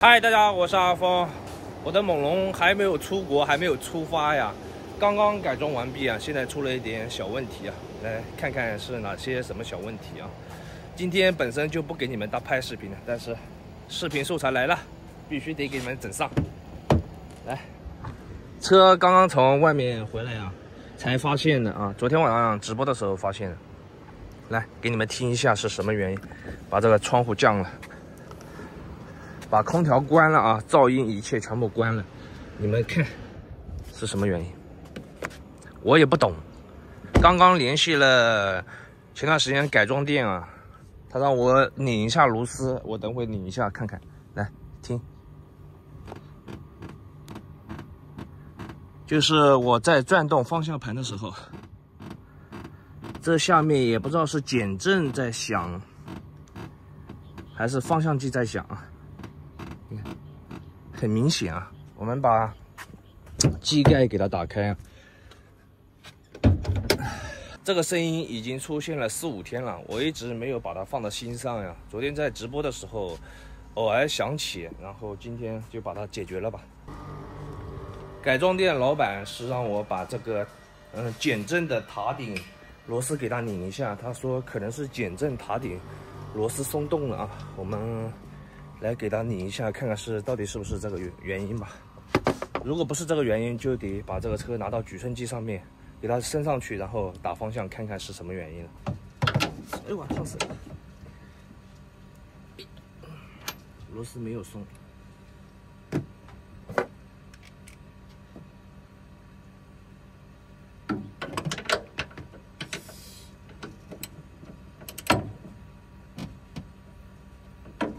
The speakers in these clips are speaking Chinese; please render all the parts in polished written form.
嗨，大家好，我是阿峰。我的猛龙还没有出国，还没有出发呀，刚刚改装完毕啊，现在出了一点小问题啊，来看看是哪些什么小问题啊。今天本身就不给你们拍视频了，但是视频素材来了，必须得给你们整上。来，车刚刚从外面回来啊，才发现的啊，昨天晚上直播的时候发现的。来，给你们听一下是什么原因，把这个窗户降了。 把空调关了啊，噪音一切全部关了。你们看是什么原因？我也不懂。刚刚联系了前段时间改装店啊，他让我拧一下螺丝，我等会拧一下看看。来听，就是我在转动方向盘的时候，这下面也不知道是减震在响，还是方向机在响啊。 很明显啊，我们把机盖给它打开啊，这个声音已经出现了4、5天了，我一直没有把它放到心上呀。昨天在直播的时候偶尔想起，然后今天就把它解决了吧。改装店老板是让我把这个减震的塔顶螺丝给它拧一下，他说可能是减震塔顶螺丝松动了啊，我们 来给它拧一下，看看到底是不是这个原因吧。如果不是这个原因，就得把这个车拿到举升机上面，给它升上去，然后打方向，看看是什么原因了。哎呦我烫死了！螺丝没有松。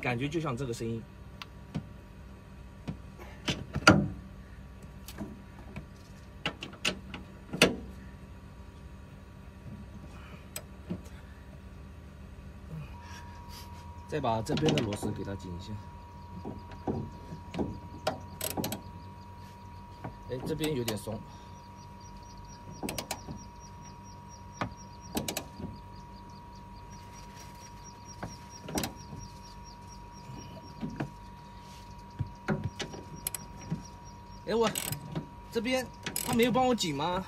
感觉就像这个声音，再把这边的螺丝给它紧一下。哎，这边有点松。 哎，我这边他没有帮我紧吗？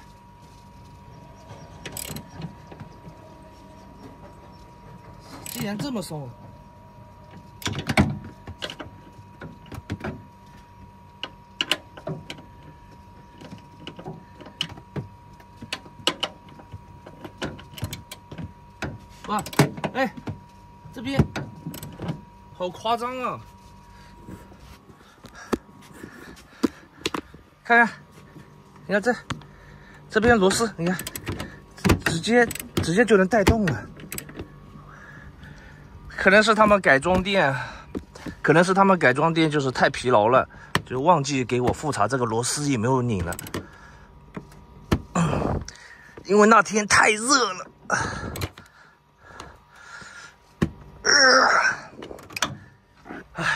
竟然这么松！哇，哎，这边好夸张啊！ 看看，你看这边螺丝，你看，直接就能带动了。可能是他们改装店就是太疲劳了，就忘记给我复查这个螺丝有没有拧了。因为那天太热了。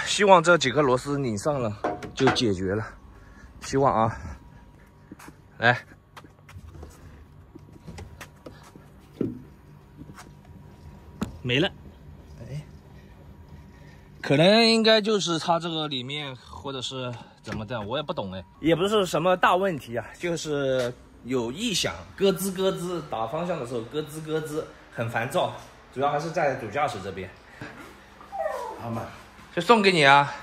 希望这几个螺丝拧上了就解决了。 希望啊，来，没了，哎，可能应该就是它这个里面或者是怎么的，我也不懂哎，也不是什么大问题啊，就是有异响，咯吱咯吱，打方向的时候咯吱咯吱，很烦躁，主要还是在主驾驶这边。好嘛，就送给你啊，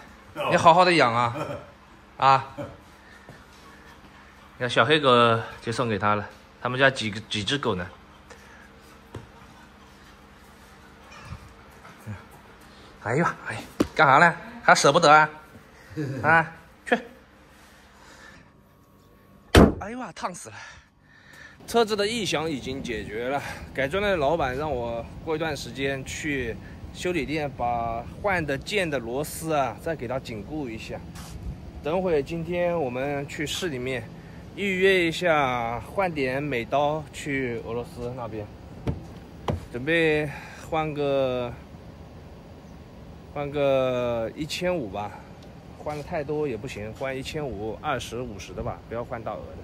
你好好的养啊，啊。 那小黑狗就送给他了，他们家几只狗呢？哎呀，哎，干啥呢？还舍不得啊？啊，去！哎呀，烫死了！车子的异响已经解决了，改装的老板让我过一段时间去修理店把换的件的螺丝啊再给它紧固一下。等会今天我们去市里面 预约一下，换点美刀去俄罗斯那边，准备换个1500吧，换的太多也不行，换1500、20、50的吧，不要换大额的。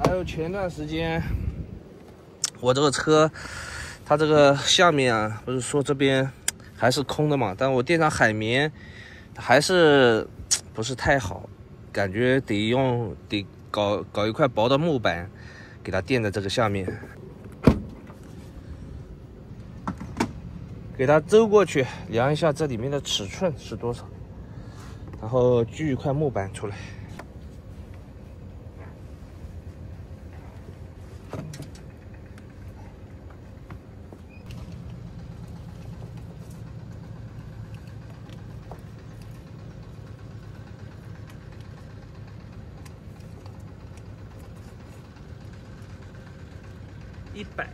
还有前段时间我这个车，它这个下面啊，不是说这边还是空的嘛，但我垫上海绵，还是不是太好，感觉得搞一块薄的木板，给它垫在这个下面，给它周过去，量一下这里面的尺寸是多少，然后锯一块木板出来。100。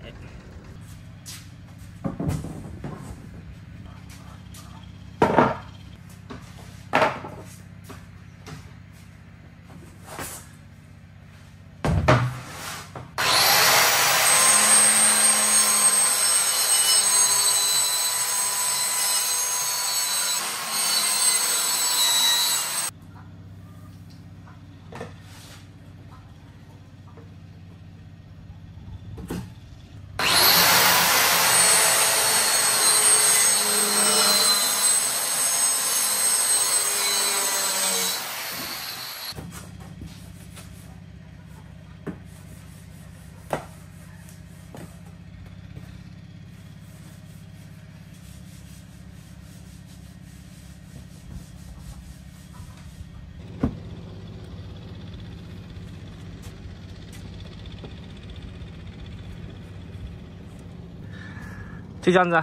就这样子，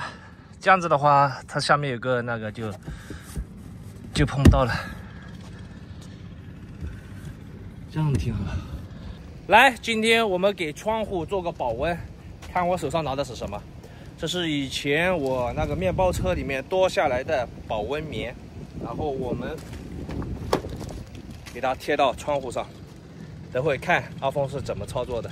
这样子的话，它下面有个那个就碰不到了，这样挺好。来，今天我们给窗户做个保温，看我手上拿的是什么？这是以前我那个面包车里面多下来的保温棉，然后我们给它贴到窗户上，等会看阿峰是怎么操作的。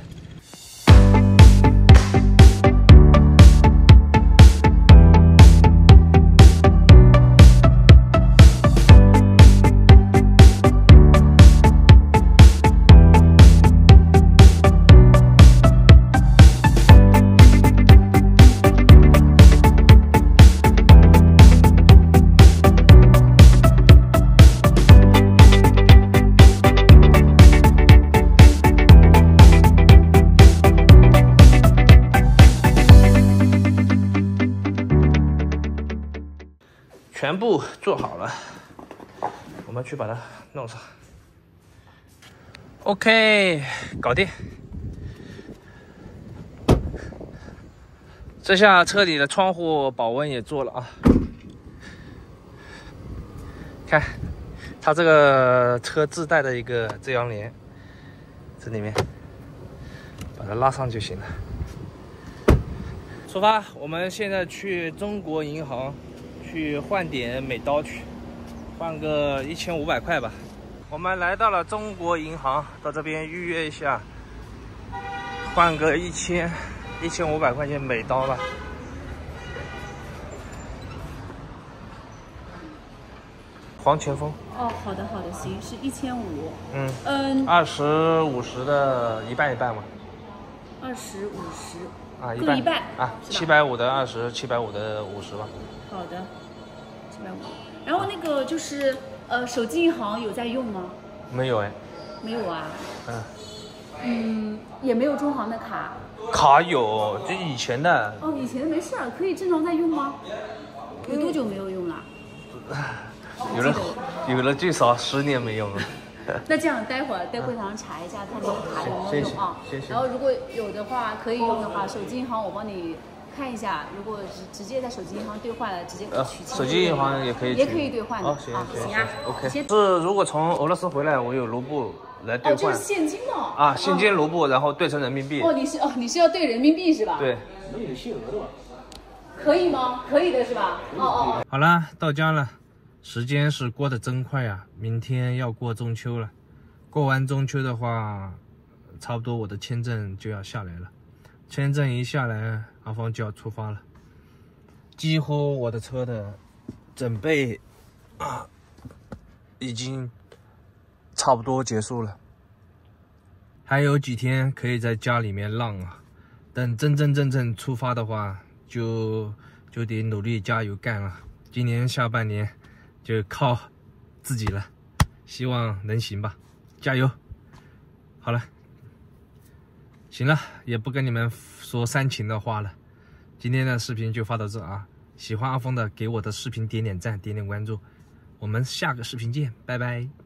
全部做好了，我们去把它弄上。OK， 搞定。这下车里的窗户保温也做了啊。看，它这个车自带的一个遮阳帘，这里面把它拉上就行了。出发，我们现在去中国银行。去换点美刀去，换个1500块吧。我们来到了中国银行，到这边预约一下，换个1500块钱美刀吧。黄前锋。哦，好的，行，是1500。20、50的一半一半嘛。20、50啊，各一半啊，750的20，750的50吧。好的。然后那个就是手机银行有在用吗？没有哎。没有啊。也没有中行的卡。卡有，就以前的。哦，以前的没事儿，可以正常在用吗？有多久没有用了？有了最少10年没用了。那这样，待会儿在柜台上查一下，看这个卡有没有用啊？谢谢。然后如果有的话，可以用的话，手机银行我帮你。看一下，如果直接在手机银行兑换了，直接取钱。手机银行也可以兑换的。哦，行啊 ，OK。是如果从俄罗斯回来，我有卢布来兑换。就是现金哦。啊，现金卢布，然后兑成人民币。你是要兑人民币是吧？对。能有限额的吧？可以吗？可以的是吧？好了，到家了，时间是过得真快呀！明天要过中秋了，过完中秋的话，差不多我的签证就要下来了。签证一下来，阿峰就要出发了。几乎我的车的准备已经差不多结束了，还有几天可以在家里面浪啊。等真正出发的话，就得努力加油干了。今年下半年就靠自己了，希望能行吧，加油！好了，行了，也不跟你们说煽情的话了，今天的视频就发到这啊！喜欢阿峰的，给我的视频点点赞，点点关注，我们下个视频见，拜拜。